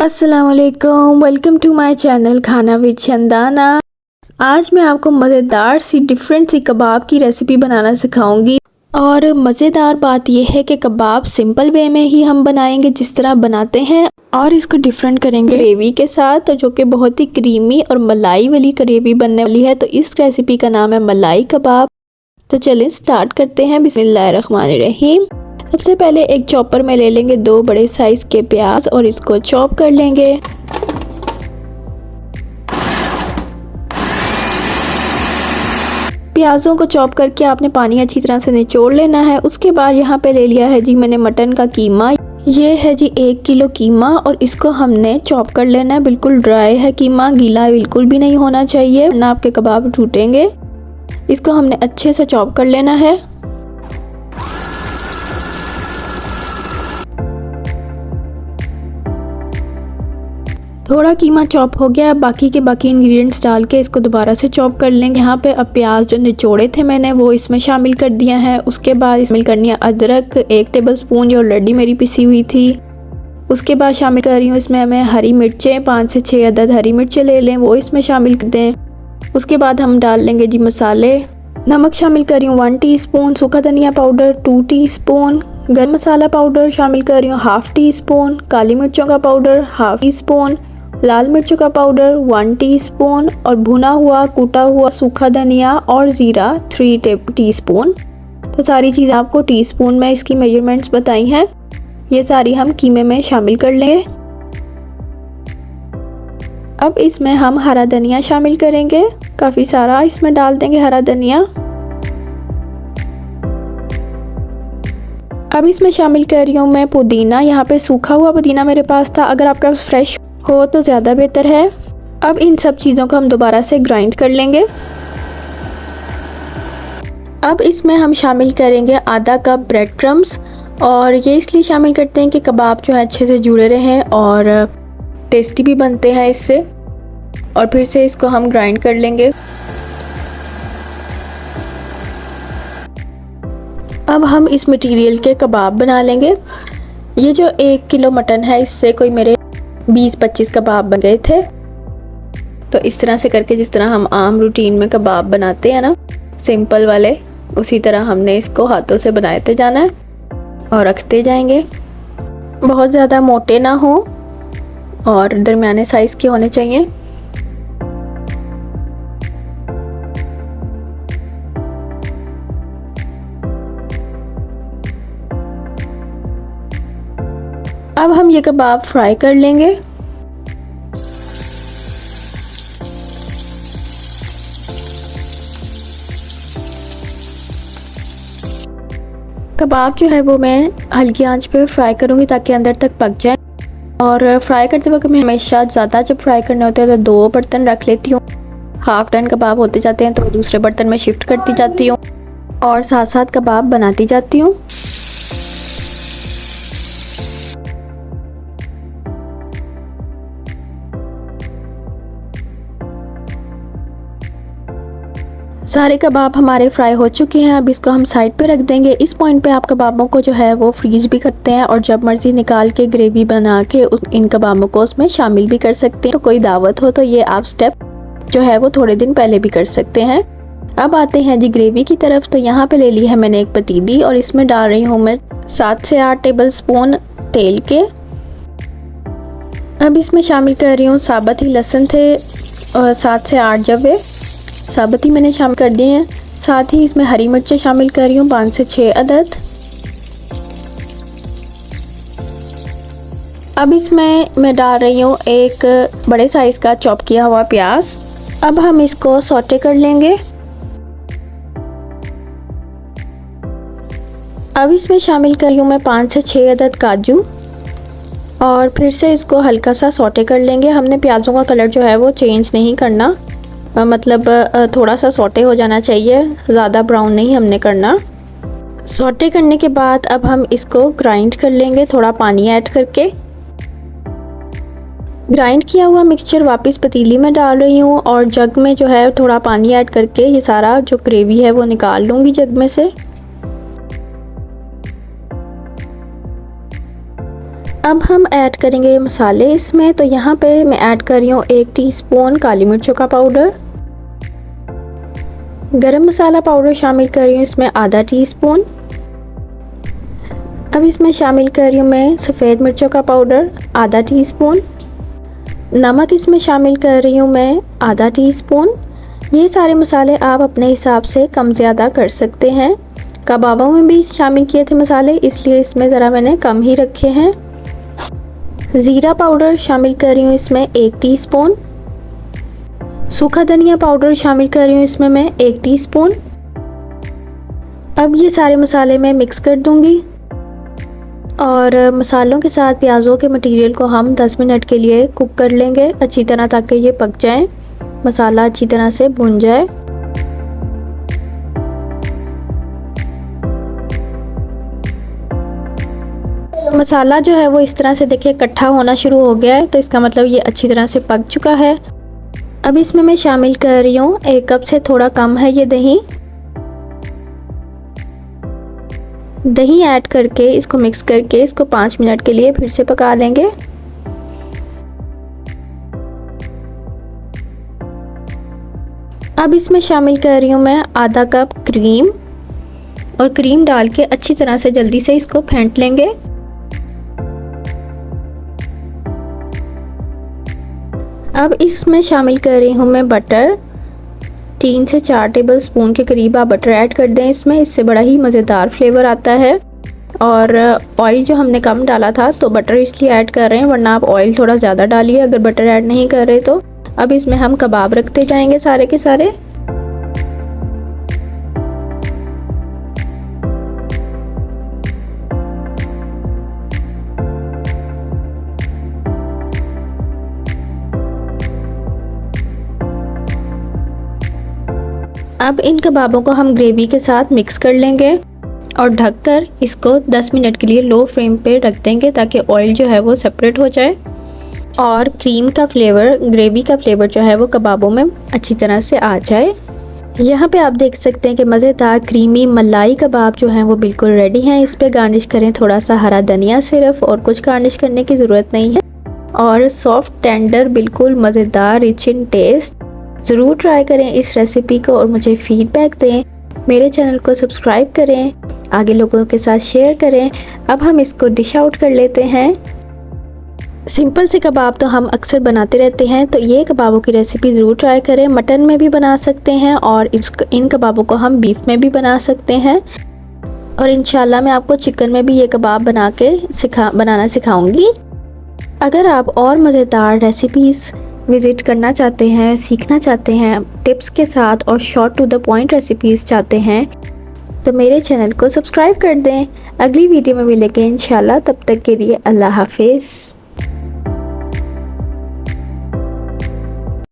अस्सलाम वालेकुम, welcome to my channel खाना विद चंदाना। आज मैं आपको मज़ेदार सी डिफरेंट सी कबाब की रेसिपी बनाना सिखाऊंगी। और मज़ेदार बात यह है कि कबाब सिंपल वे में ही हम बनाएंगे जिस तरह बनाते हैं, और इसको डिफरेंट करेंगे ग्रेवी के साथ, जो कि बहुत ही क्रीमी और मलाई वाली ग्रेवी बनने वाली है। तो इस रेसिपी का नाम है मलाई कबाब। तो चलिए स्टार्ट करते हैं। बिस्मिल्लाहिर्रहमानिर्रहीम। सबसे पहले एक चॉपर में ले लेंगे 2 बड़े साइज़ के प्याज और इसको चॉप कर लेंगे। प्याज़ों को चॉप करके आपने पानी अच्छी तरह से निचोड़ लेना है। उसके बाद यहाँ पे ले लिया है जी मैंने मटन का कीमा। ये है जी 1 किलो कीमा और इसको हमने चॉप कर लेना है। बिल्कुल ड्राई है कीमा, गीला बिल्कुल भी नहीं होना चाहिए वरना आपके कबाब टूटेंगे। इसको हमने अच्छे से चॉप कर लेना है। थोड़ा कीमा चॉप हो गया। बाकी इंग्रेडिएंट्स डाल के इसको दोबारा से चॉप कर लेंगे। यहाँ पे अब प्याज जो निचोड़े थे मैंने वो इसमें शामिल कर दिया है। उसके बाद इसमें करनी है अदरक 1 टेबलस्पून जो ऑलरेडी मेरी पिसी हुई थी। उसके बाद शामिल कर रही हूँ इसमें मैं हरी मिर्चें 5 से 6 अदद हरी मिर्चें ले लें, वो इसमें शामिल कर दें। उसके बाद हम डाल लेंगे जी मसाले। नमक शामिल कर रही हूँ 1 टीस्पून, सूखा धनिया पाउडर 2 टीस्पून, गर्म मसाला पाउडर शामिल कर रही हूँ 1/2 टीस्पून, काली मिर्चों का पाउडर 1/2 टीस्पून, लाल मिर्चों का पाउडर 1 टीस्पून और भुना हुआ कूटा हुआ सूखा धनिया और ज़ीरा 3 टीस्पून। तो सारी चीज़ें आपको टीस्पून में इसकी मेजरमेंट्स बताई हैं। ये सारी हम कीमे में शामिल कर लेंगे। अब इसमें हम हरा धनिया शामिल करेंगे, काफ़ी सारा इसमें डाल देंगे हरा धनिया। अब इसमें शामिल कर रही हूँ मैं पुदीना। यहाँ पे सूखा हुआ पुदीना मेरे पास था, अगर आपके पास फ्रेश हो तो ज़्यादा बेहतर है। अब इन सब चीज़ों को हम दोबारा से ग्राइंड कर लेंगे। अब इसमें हम शामिल करेंगे आधा कप ब्रेड क्रम्स, और ये इसलिए शामिल करते हैं कि कबाब जो है अच्छे से जुड़े रहें और टेस्टी भी बनते हैं इससे। और फिर से इसको हम ग्राइंड कर लेंगे। अब हम इस मटेरियल के कबाब बना लेंगे। ये जो 1 किलो मटन है इससे कोई मेरे 20-25 कबाब बन गए थे। तो इस तरह से करके जिस तरह हम आम रूटीन में कबाब बनाते हैं ना, सिंपल वाले, उसी तरह हमने इसको हाथों से बनाते जाना है और रखते जाएंगे। बहुत ज़्यादा मोटे ना हो और दरमियाने साइज़ के होने चाहिए। अब हम ये कबाब फ्राई कर लेंगे। कबाब जो है वो मैं हल्की आंच पे फ्राई करूँगी ताकि अंदर तक पक जाए। और फ्राई करते वक्त मैं हमेशा ज़्यादा जब फ्राई करने होते हैं तो 2 बर्तन रख लेती हूँ। हाफ डन कबाब होते जाते हैं तो दूसरे बर्तन में शिफ्ट करती जाती हूँ और साथ साथ कबाब बनाती जाती हूँ। सारे कबाब हमारे फ्राई हो चुके हैं। अब इसको हम साइड पे रख देंगे। इस पॉइंट पे आप कबाबों को जो है वो फ्रीज भी करते हैं और जब मर्ज़ी निकाल के ग्रेवी बना के इन कबाबों को उसमें शामिल भी कर सकते हैं। तो कोई दावत हो तो ये आप स्टेप जो है वो थोड़े दिन पहले भी कर सकते हैं। अब आते हैं जी ग्रेवी की तरफ। तो यहाँ पे ले ली है मैंने एक पतीली और इसमें डाल रही हूँ मैं 7 से 8 टेबल स्पून तेल के। अब इसमें शामिल कर रही हूँ साबुत ही लहसुन थे और 7 से 8 जवे साबुत ही मैंने शामिल कर दिए हैं। साथ ही इसमें हरी मिर्चें शामिल कर रही हूँ 5 से 6 अदद। अब इसमें मैं डाल रही हूँ एक बड़े साइज़ का चॉप किया हुआ प्याज। अब हम इसको सौटे कर लेंगे। अब इसमें शामिल कर रही हूँ मैं 5 से 6 अदद काजू और फिर से इसको हल्का सा सौटे कर लेंगे। हमने प्याज़ों का कलर जो है वो चेंज नहीं करना, मतलब थोड़ा सा सौटे हो जाना चाहिए, ज़्यादा ब्राउन नहीं हमने करना। सौटे करने के बाद अब हम इसको ग्राइंड कर लेंगे थोड़ा पानी ऐड करके। ग्राइंड किया हुआ मिक्सचर वापस पतीली में डाल रही हूँ और जग में जो है थोड़ा पानी ऐड करके ये सारा जो ग्रेवी है वो निकाल लूँगी जग में से। अब हम ऐड करेंगे मसाले इसमें। तो यहाँ पे मैं ऐड कर रही हूँ 1 टीस्पून काली मिर्चों का पाउडर, गरम मसाला पाउडर शामिल कर रही हूँ इसमें आधा टीस्पून। अब इसमें शामिल कर रही हूँ मैं सफ़ेद मिर्चों का पाउडर आधा टीस्पून। नमक इसमें शामिल कर रही हूँ मैं आधा टीस्पून। ये सारे मसाले आप अपने हिसाब से कम ज़्यादा कर सकते हैं। कबाबों में भी शामिल किए थे मसाले, इसलिए इसमें ज़रा मैंने कम ही रखे हैं। ज़ीरा पाउडर शामिल कर रही हूँ इसमें 1 टीस्पून। सूखा धनिया पाउडर शामिल कर रही हूँ इसमें मैं 1 टीस्पून। अब ये सारे मसाले मैं मिक्स कर दूँगी और मसालों के साथ प्याज़ों के मटेरियल को हम 10 मिनट के लिए कुक कर लेंगे अच्छी तरह, ताकि ये पक जाए, मसाला अच्छी तरह से भुन जाए। मसाला जो है वो इस तरह से देखिए इकट्ठा होना शुरू हो गया है, तो इसका मतलब ये अच्छी तरह से पक चुका है। अब इसमें मैं शामिल कर रही हूँ 1 कप से थोड़ा कम है ये दही ऐड करके इसको मिक्स करके इसको 5 मिनट के लिए फिर से पका लेंगे। अब इसमें शामिल कर रही हूँ मैं आधा कप क्रीम, और क्रीम डाल के अच्छी तरह से जल्दी से इसको फेंट लेंगे। अब इसमें शामिल कर रही हूँ मैं बटर, 3 से 4 टेबल स्पून के करीब आप बटर ऐड कर दें इसमें, इससे बड़ा ही मज़ेदार फ्लेवर आता है। और ऑयल जो हमने कम डाला था तो बटर इसलिए ऐड कर रहे हैं, वरना आप ऑयल थोड़ा ज़्यादा डालिए अगर बटर ऐड नहीं कर रहे तो। अब इसमें हम कबाब रखते जाएंगे सारे के सारे। अब इन कबाबों को हम ग्रेवी के साथ मिक्स कर लेंगे और ढककर इसको 10 मिनट के लिए लो फ्लेम पे रख देंगे, ताकि ऑयल जो है वो सेपरेट हो जाए और क्रीम का फ्लेवर, ग्रेवी का फ्लेवर जो है वो कबाबों में अच्छी तरह से आ जाए। यहाँ पे आप देख सकते हैं कि मज़ेदार क्रीमी मलाई कबाब जो हैं वो बिल्कुल रेडी हैं। इस पे गार्निश करें थोड़ा सा हरा धनिया सिर्फ, और कुछ गार्निश करने की ज़रूरत नहीं है। और सॉफ्ट टेंडर, बिल्कुल मज़ेदार, रिच इन टेस्ट। ज़रूर ट्राई करें इस रेसिपी को और मुझे फ़ीडबैक दें। मेरे चैनल को सब्सक्राइब करें, आगे लोगों के साथ शेयर करें। अब हम इसको डिश आउट कर लेते हैं। सिंपल से कबाब तो हम अक्सर बनाते रहते हैं, तो ये कबाबों की रेसिपी ज़रूर ट्राई करें। मटन में भी बना सकते हैं और इन कबाबों को हम बीफ में भी बना सकते हैं। और इंशाल्लाह मैं आपको चिकन में भी ये कबाब बनाना सिखाऊंगी। अगर आप और मज़ेदार रेसिपीज़ विज़िट करना चाहते हैं, सीखना चाहते हैं टिप्स के साथ, और short to the point recipes चाहते हैं, तो मेरे चैनल को सब्सक्राइब कर दें। अगली वीडियो में मिलेंगे इंशाल्लाह, तब तक के लिए अल्लाह हाफिज़।